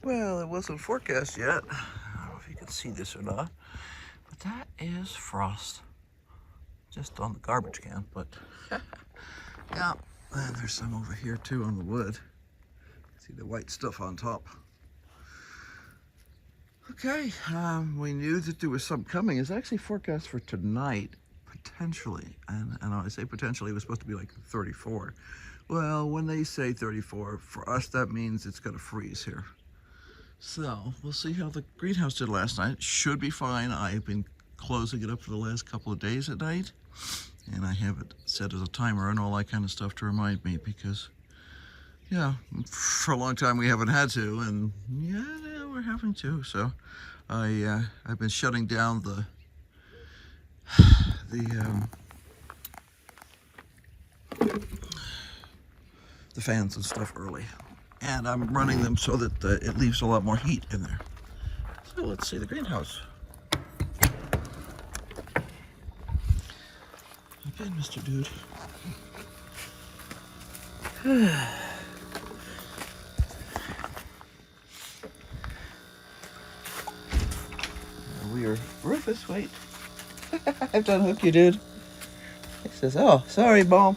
Well, it wasn't forecast yet. I don't know if you can see this or not, but that is frost. Just on the garbage can, but yeah. And there's some over here too on the wood. See the white stuff on top. Okay, we knew that there was some coming. It's actually forecast for tonight, potentially. And I say potentially, it was supposed to be like 34. Well, when they say 34, for us that means it's gonna freeze here. So we'll see how the greenhouse did last night. Should be fine. I've been closing it up for the last couple of days at night, and I have it set as a timer and all that kind of stuff to remind me, because yeah, for a long time we haven't had to, and yeah, we're having to. So I've been shutting down the fans and stuff early, and I'm running them so that it leaves a lot more heat in there. So let's see the greenhouse. Hop in, Mr. Dude. We are Rufus. Wait, I've done hook you, dude. He says, "Oh, sorry, Mom."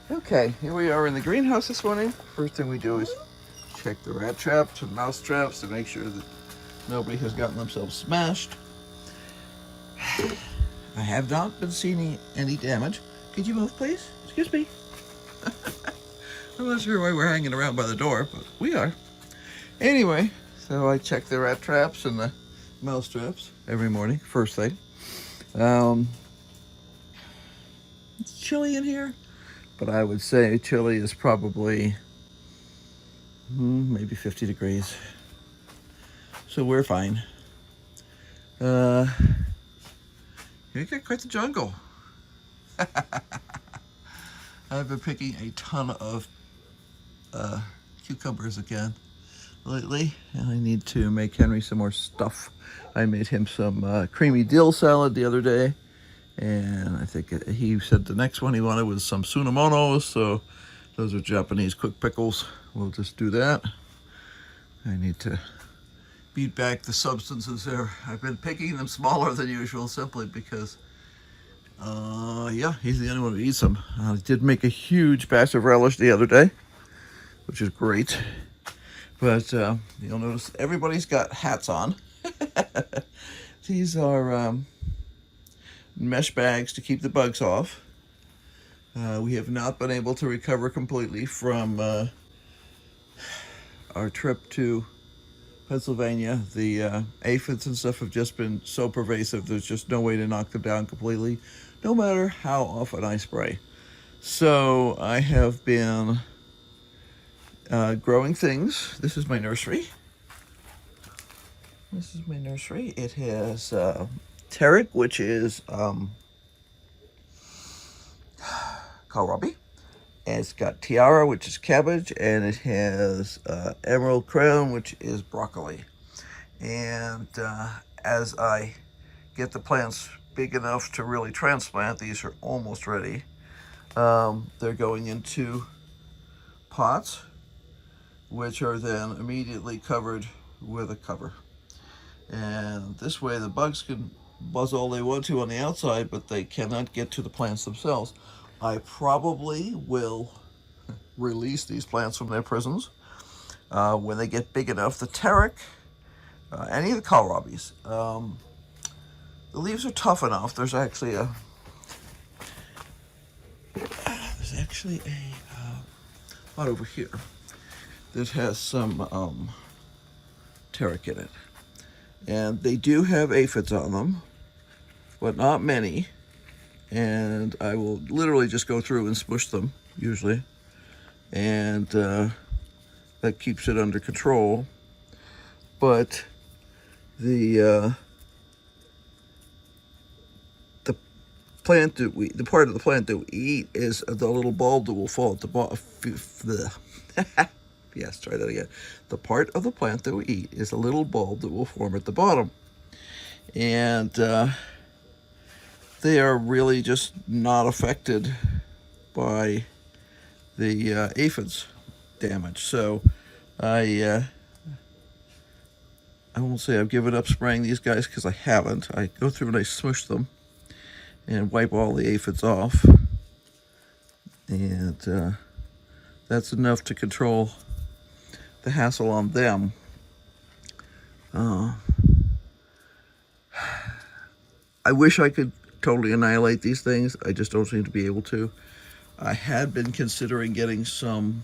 Okay, here we are in the greenhouse this morning. First thing we do is check the rat traps and mouse traps to make sure that nobody has gotten themselves smashed. I have not been seeing any damage. Could you move, please? Excuse me. I'm not sure why we're hanging around by the door, but we are. Anyway, so I check the rat traps and the mouse traps every morning, first thing. It's chilly in here, but I would say chilly is probably maybe 50 degrees. So we're fine. You got quite the jungle. I've been picking a ton of cucumbers again lately, and I need to make Henry some more stuff. I made him some creamy dill salad the other day, and I think he said the next one he wanted was some sunamonos, so those are Japanese quick pickles. We'll just do that. I need to beat back the substances there. I've been picking them smaller than usual simply because yeah, he's the only one who eats them. I did make a huge batch of relish the other day, which is great. But you'll notice everybody's got hats on. These are mesh bags to keep the bugs off. We have not been able to recover completely from our trip to Pennsylvania. The aphids and stuff have just been so pervasive, there's just no way to knock them down completely, no matter how often I spray. So I have been growing things. This is my nursery. It has Tarek, which is kohlrabi. And it's got tiara, which is cabbage, and it has emerald crown, which is broccoli. And as I get the plants big enough to really transplant, these are almost ready. They're going into pots, which are then immediately covered with a cover. And this way the bugs can buzz all they want to on the outside, but they cannot get to the plants themselves. I probably will release these plants from their prisons when they get big enough. The Tarek, any of the kohlrabis, the leaves are tough enough. There's actually a pot over here that has some Tarek in it, and they do have aphids on them, but not many. And I will literally just go through and smush them usually, and that keeps it under control. But the part of the plant that we eat is the little bulb that will fall at the bottom. Yes, try that again. The part of the plant that we eat is a little bulb that will form at the bottom, and they are really just not affected by the aphids damage. So I won't say I've given up spraying these guys because I haven't. I go through and I smush them and wipe all the aphids off. And that's enough to control the hassle on them. I wish I could totally annihilate these things. I just don't seem to be able to. I had been considering getting some,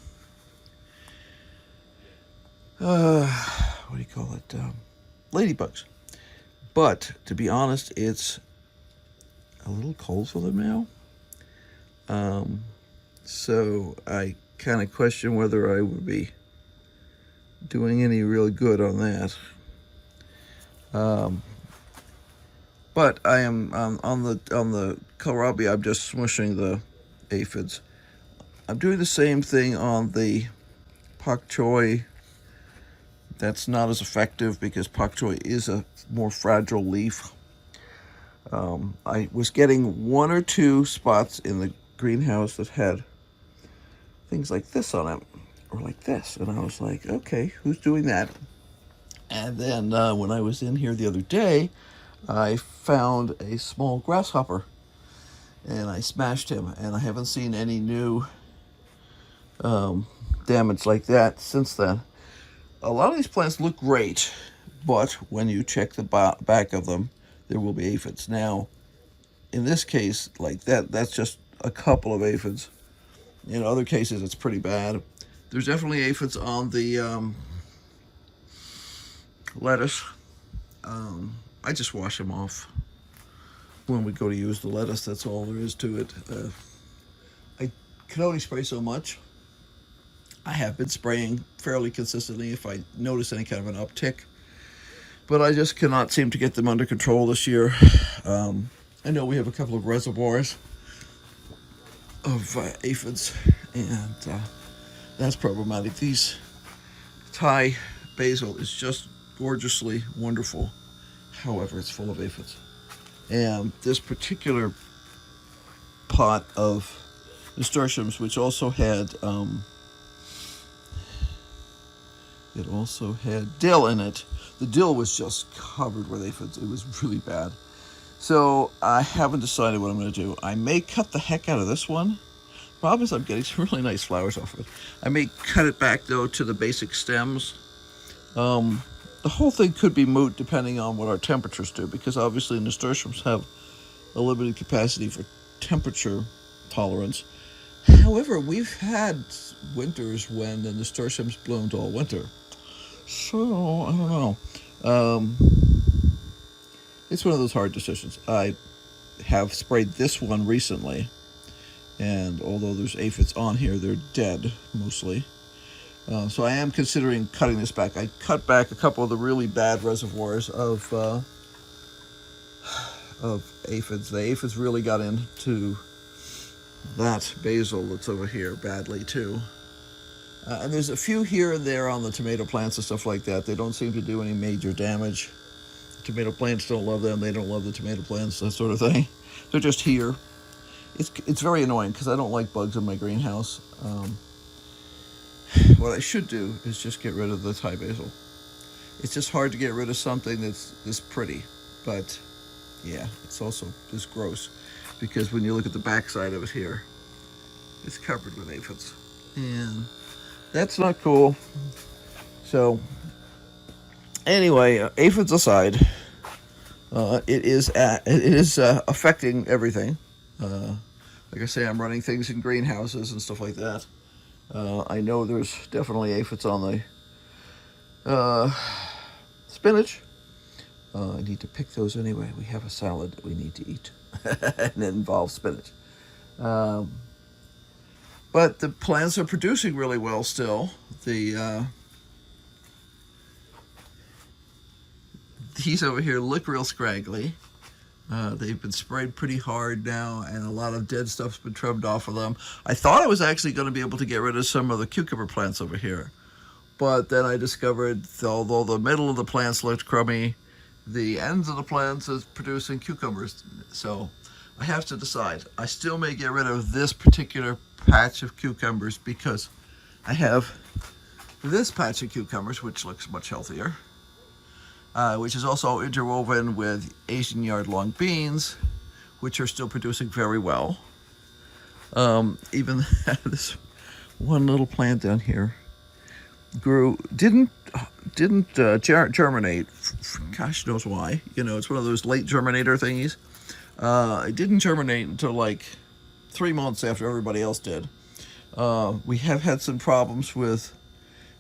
what do you call it, ladybugs. But to be honest, it's a little cold for them now. So I kind of question whether I would be doing any real good on that. But I am on the kohlrabi. I'm just smushing the aphids. I'm doing the same thing on the pak choi. That's not as effective because pak choi is a more fragile leaf. I was getting 1 or 2 spots in the greenhouse that had things like this on it, or like this, and I was like, okay, who's doing that? And then when I was in here the other day, I found a small grasshopper, and I smashed him, and I haven't seen any new damage like that since then. A lot of these plants look great, but when you check the back of them, there will be aphids. Now, in this case, like that's just a couple of aphids. In other cases, it's pretty bad. There's definitely aphids on the lettuce. I just wash them off when we go to use the lettuce. That's all there is to it. I can only spray so much. I have been spraying fairly consistently if I notice any kind of an uptick, but I just cannot seem to get them under control this year. I know we have a couple of reservoirs of aphids, and that's problematic. These Thai basil is just gorgeously wonderful. However, it's full of aphids. And this particular pot of nasturtiums, which also had dill in it. The dill was just covered with aphids. It was really bad. So I haven't decided what I'm going to do. I may cut the heck out of this one. Problem is I'm getting some really nice flowers off of it. I may cut it back, though, to the basic stems. The whole thing could be moot depending on what our temperatures do, because obviously nasturtiums have a limited capacity for temperature tolerance. However, we've had winters when the nasturtiums bloomed all winter. So, I don't know. It's one of those hard decisions. I have sprayed this one recently, and although there's aphids on here, they're dead mostly. So I am considering cutting this back. I cut back a couple of the really bad reservoirs of aphids. The aphids really got into that basil that's over here badly too. And there's a few here and there on the tomato plants and stuff like that. They don't seem to do any major damage. Tomato plants don't love them. They don't love the tomato plants, that sort of thing. They're just here. It's very annoying because I don't like bugs in my greenhouse. What I should do is just get rid of the Thai basil. It's just hard to get rid of something that's this pretty. But yeah, it's also this gross because when you look at the backside of it here, it's covered with aphids. And that's not cool. So anyway, aphids aside, it is affecting everything. Like I say, I'm running things in greenhouses and stuff like that. I know there's definitely aphids on the spinach. I need to pick those anyway. We have a salad that we need to eat, and it involves spinach. But the plants are producing really well still. These over here look real scraggly. They've been sprayed pretty hard now, and a lot of dead stuff's been trimmed off of them. I thought I was actually going to be able to get rid of some of the cucumber plants over here, but then I discovered, although the middle of the plants looked crummy, the ends of the plants is producing cucumbers. So I have to decide. I still may get rid of this particular patch of cucumbers because I have this patch of cucumbers, which looks much healthier, which is also interwoven with Asian yard-long beans, which are still producing very well. Even this one little plant down here didn't germinate. Gosh knows why. You know, it's one of those late germinator thingies. It didn't germinate until like 3 months after everybody else did. We have had some problems with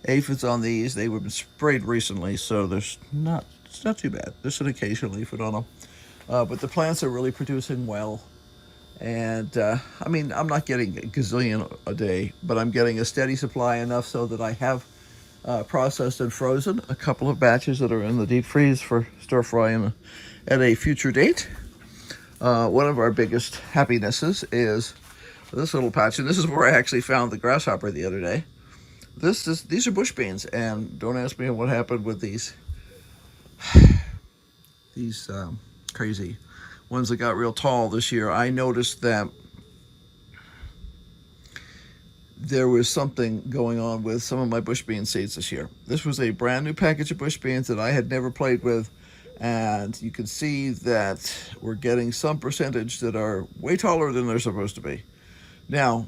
aphids on these. They were sprayed recently, so it's not too bad. There's an occasional aphid on them. But the plants are really producing well. And I mean, I'm not getting a gazillion a day, but I'm getting a steady supply, enough so that I have processed and frozen a couple of batches that are in the deep freeze for stir fry at a future date. One of our biggest happinesses is this little patch, and this is where I actually found the grasshopper the other day. These are bush beans, and don't ask me what happened with these crazy ones that got real tall this year. I noticed that there was something going on with some of my bush bean seeds this year. This was a brand new package of bush beans that I had never played with, and you can see that we're getting some percentage that are way taller than they're supposed to be. Now,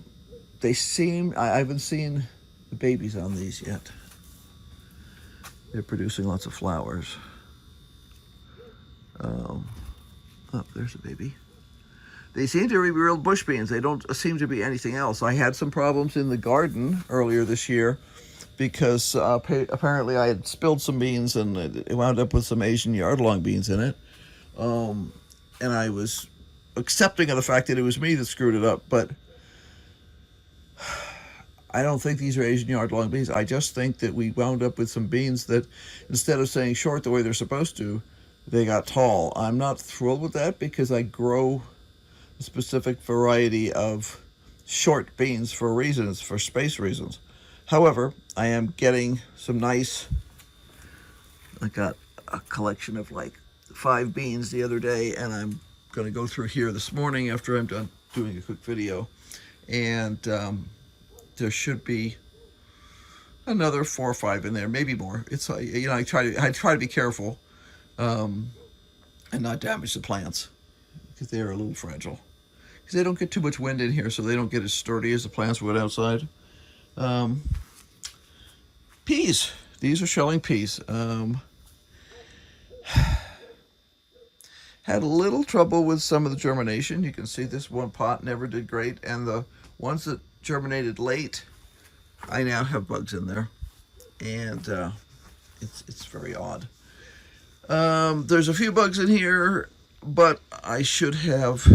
I haven't seen the babies on these yet. They're producing lots of flowers. Oh, there's a baby. They seem to be real bush beans. They don't seem to be anything else. I had some problems in the garden earlier this year because apparently I had spilled some beans and it wound up with some Asian yard-long beans in it. And I was accepting of the fact that it was me that screwed it up, but I don't think these are Asian yard-long beans. I just think that we wound up with some beans that, instead of staying short the way they're supposed to, they got tall. I'm not thrilled with that because I grow a specific variety of short beans for space reasons. However, I am getting some nice, I got a collection of like 5 beans the other day, and I'm going to go through here this morning after I'm done doing a quick video. And there should be another 4 or 5 in there, maybe more. It's, you know, I try to be careful and not damage the plants because they are a little fragile. Because they don't get too much wind in here, so they don't get as sturdy as the plants would outside. Peas. These are shelling peas. Had a little trouble with some of the germination. You can see this one pot never did great, and the ones that germinated late, I now have bugs in there, and it's very odd. There's a few bugs in here, but I should have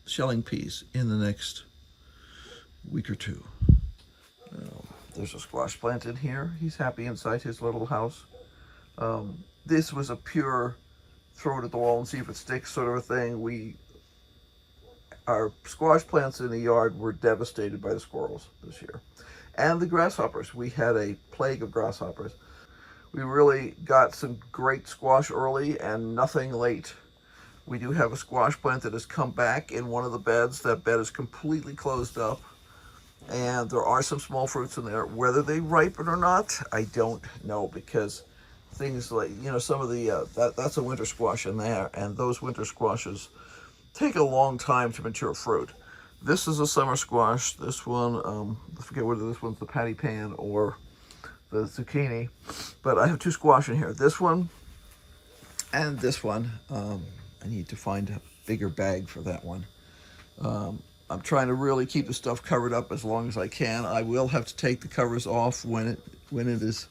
shelling peas in the next week or 2. There's a squash plant in here. He's happy inside his little house. This was a pure throw it at the wall and see if it sticks sort of a thing. Our squash plants in the yard were devastated by the squirrels this year. And the grasshoppers. We had a plague of grasshoppers. We really got some great squash early and nothing late. We do have a squash plant that has come back in one of the beds. That bed is completely closed up. And there are some small fruits in there. Whether they ripen or not, I don't know, because things like, you know, some of the, that's a winter squash in there, and those winter squashes take a long time to mature fruit. This is a summer squash. This one, I forget whether this one's the patty pan or the zucchini, but I have 2 squash in here. This one and this one. I need to find a bigger bag for that one. I'm trying to really keep the stuff covered up as long as I can. I will have to take the covers off when it is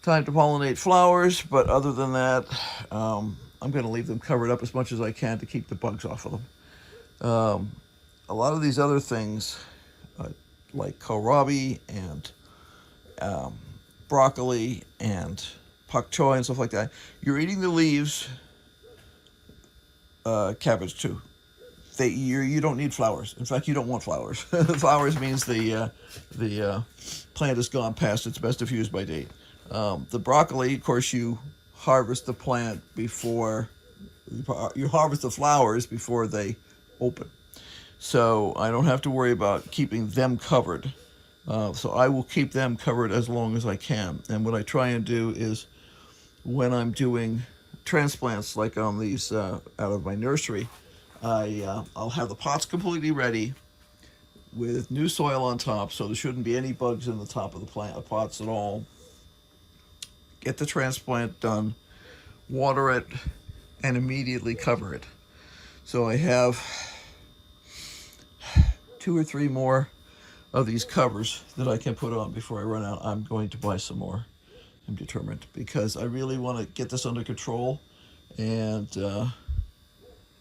time to pollinate flowers, but other than that, I'm going to leave them covered up as much as I can to keep the bugs off of them. A lot of these other things, like kohlrabi and broccoli and pak choi and stuff like that, you're eating the leaves. Cabbage too. You don't need flowers. In fact, you don't want flowers. Flowers means the plant has gone past its best if used by date. The broccoli, of course, you harvest the plant before you harvest the flowers before they open. So I don't have to worry about keeping them covered. So I will keep them covered as long as I can. And what I try and do is when I'm doing transplants, like on these out of my nursery, I'll have the pots completely ready with new soil on top, so there shouldn't be any bugs in the top of the pots at all. Get the transplant done, water it, and immediately cover it. So I have 2 or 3 more of these covers that I can put on before I run out. I'm going to buy some more. I'm determined, because I really want to get this under control and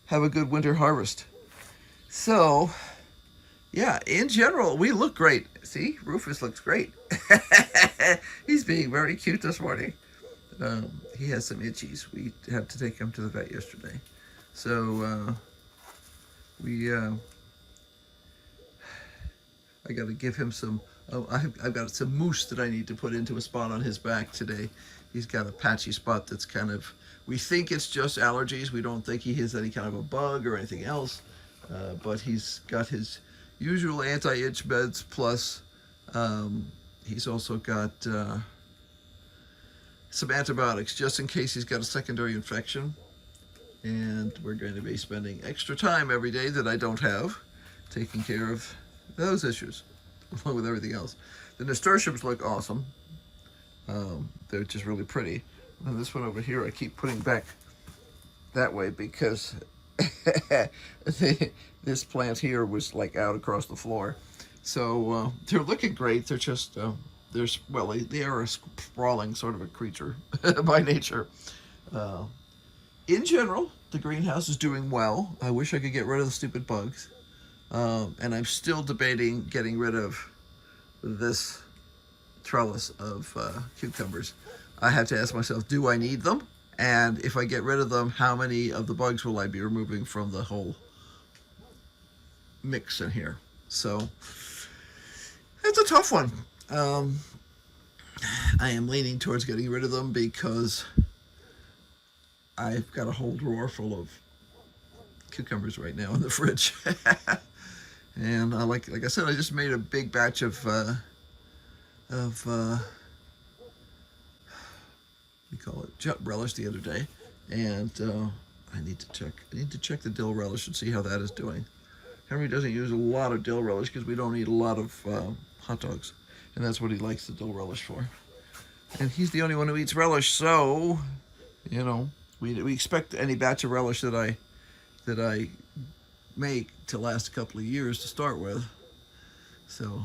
have a good winter harvest. So, yeah, in general, we look great. See, Rufus looks great. He's being very cute this morning. He has some itchies. We had to take him to the vet yesterday. So, I got to give him some. I've got some mousse that I need to put into a spot on his back today. He's got a patchy spot that's kind of. We think it's just allergies. We don't think he has any kind of a bug or anything else. But he's got his usual anti-itch meds, plus he's also got some antibiotics just in case he's got a secondary infection. And we're going to be spending extra time every day that I don't have taking care of those issues, along with everything else. The nasturtiums look awesome. They're just really pretty. And this one over here I keep putting back that way because this plant here was like out across the floor. So they're looking great. They're just, they are a sprawling sort of a creature by nature. In general, the greenhouse is doing well. I wish I could get rid of the stupid bugs. And I'm still debating getting rid of this trellis of cucumbers. I have to ask myself, do I need them? And if I get rid of them, how many of the bugs will I be removing from the whole mix in here? So it's a tough one. I am leaning towards getting rid of them because I've got a whole drawer full of cucumbers right now in the fridge. And like I said, I just made a big batch of we call it jut relish the other day, and I need to check the dill relish and see how that is doing. Henry doesn't use a lot of dill relish because we don't eat a lot of hot dogs, and that's what he likes the dill relish for. And he's the only one who eats relish, so you know we expect any batch of relish that I make to last a couple of years to start with. So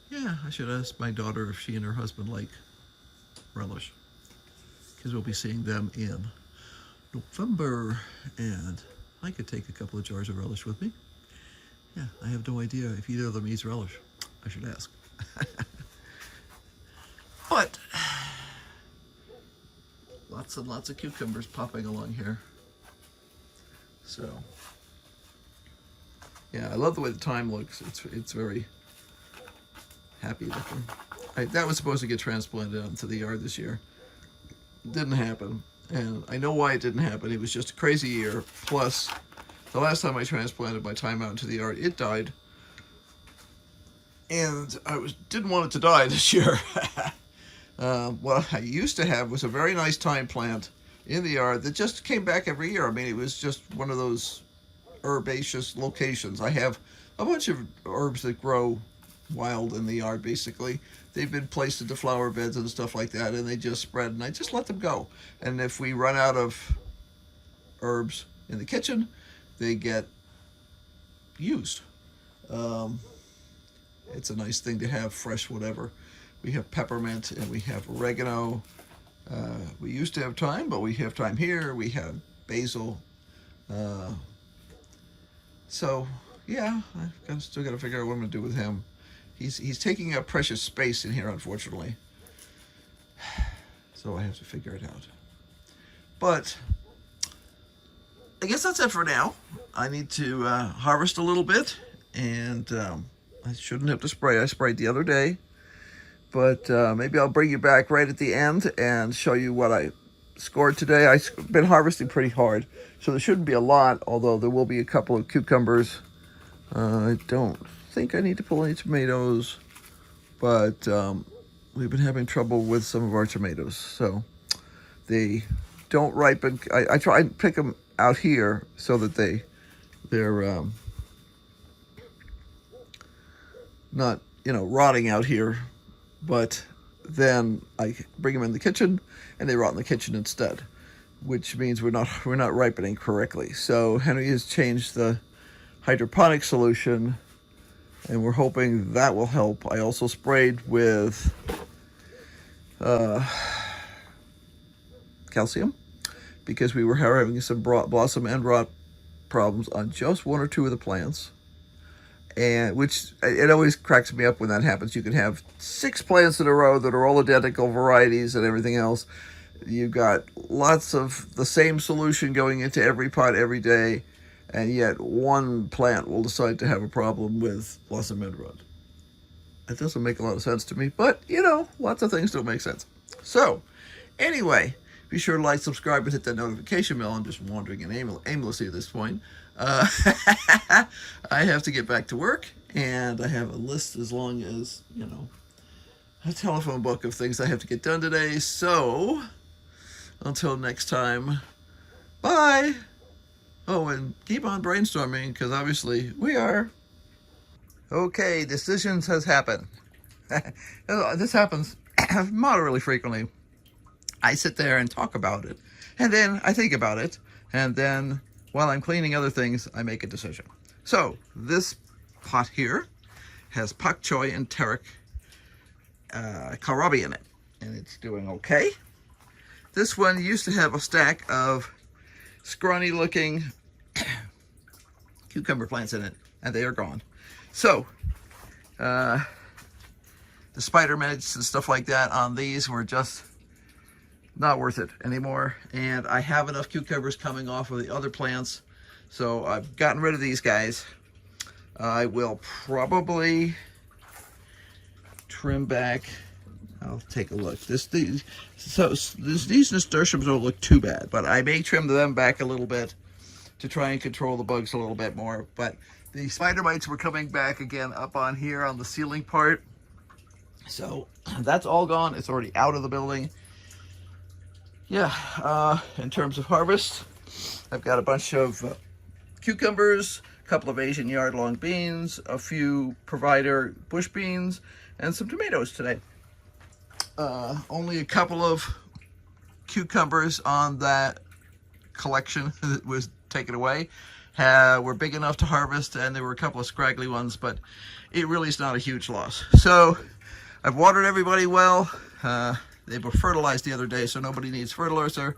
yeah, I should ask my daughter if she and her husband like relish, because we'll be seeing them in November, and I could take a couple of jars of relish with me. Yeah, I have no idea if either of them eats relish. I should ask. But lots and lots of cucumbers popping along here. So yeah, I love the way the thyme looks. It's very happy looking. That was supposed to get transplanted out into the yard this year. Didn't happen, and I know why it didn't happen. It was just a crazy year. Plus, the last time I transplanted my thyme out into the yard, it died, and I didn't want it to die this year. What I used to have was a very nice thyme plant in the yard that just came back every year. I mean, it was just one of those herbaceous locations. I have a bunch of herbs that grow wild in the yard, basically. They've been placed into flower beds and stuff like that, and they just spread, and I just let them go. And if we run out of herbs in the kitchen, they get used. It's a nice thing to have fresh whatever. We have peppermint and we have oregano. We used to have thyme, but we have thyme here. We have basil. So yeah, I've still got to figure out what I'm going to do with him. He's taking up precious space in here, unfortunately. So I have to figure it out. But I guess that's it for now. I need to harvest a little bit, and I shouldn't have to spray. I sprayed the other day, but maybe I'll bring you back right at the end and show you what I scored today. I've been harvesting pretty hard, so there shouldn't be a lot, although there will be a couple of cucumbers. I don't think I need to pull any tomatoes, but we've been having trouble with some of our tomatoes, so they don't ripen. I try and pick them out here so that they're not, rotting out here, but then I bring them in the kitchen and they rot in the kitchen instead, which means we're not ripening correctly. So Henry has changed the hydroponic solution, and we're hoping that will help. I also sprayed with calcium because we were having some blossom end rot problems on just one or two of the plants. And which, it always cracks me up when that happens. You can have 6 plants in a row that are all identical varieties and everything else. You've got lots of the same solution going into every pot every day, and yet one plant will decide to have a problem with blossom end rot. That doesn't make a lot of sense to me, but lots of things don't make sense. So anyway, be sure to like, subscribe, and hit that notification bell. I'm just wandering aimlessly at this point. I have to get back to work, and I have a list as long as, a telephone book of things I have to get done today. So until next time, bye. Oh, and keep on brainstorming, because obviously we are. Okay, decisions has happened. This happens moderately frequently. I sit there and talk about it, and then I think about it, and then while I'm cleaning other things, I make a decision. So this pot here has pak choi and terek kohlrabi in it, and it's doing okay. This one used to have a stack of scrawny looking cucumber plants in it, and they are gone. So the spider meds and stuff like that on these were just not worth it anymore, and I have enough cucumbers coming off of the other plants, so I've gotten rid of these guys. I will probably trim back. I'll take a look. These nasturtiums don't look too bad, but I may trim them back a little bit to try and control the bugs a little bit more. But the spider mites were coming back again up on here on the ceiling part, so that's all gone. It's already out of the building. Yeah, in terms of harvest, I've got a bunch of cucumbers, a couple of Asian yard-long beans, a few provider bush beans, and some tomatoes today. Only a couple of cucumbers on that collection that was taken away were big enough to harvest, and there were a couple of scraggly ones, but it really is not a huge loss. So I've watered everybody well. They were fertilized the other day, so nobody needs fertilizer,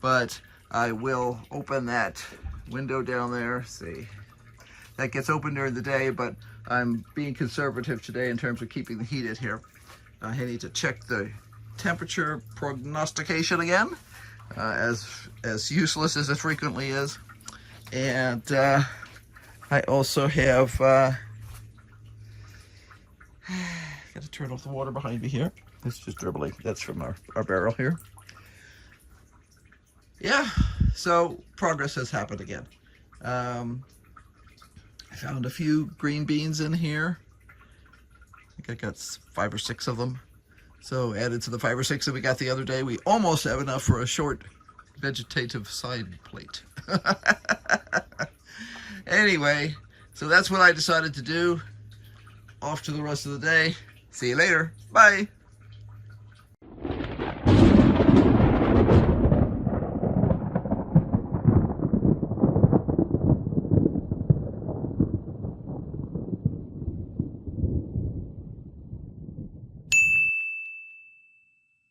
but I will open that window down there. See, that gets open during the day, but I'm being conservative today in terms of keeping the heat in here. I need to check the temperature prognostication again, as useless as it frequently is. And I also have got to turn off the water behind me here. It's just dribbling. That's from our barrel here. Yeah, so progress has happened again. I found a few green beans in here. I think I got 5 or 6 of them. So added to the 5 or 6 that we got the other day, we almost have enough for a short vegetative side plate. Anyway, so that's what I decided to do. Off to the rest of the day. See you later. Bye.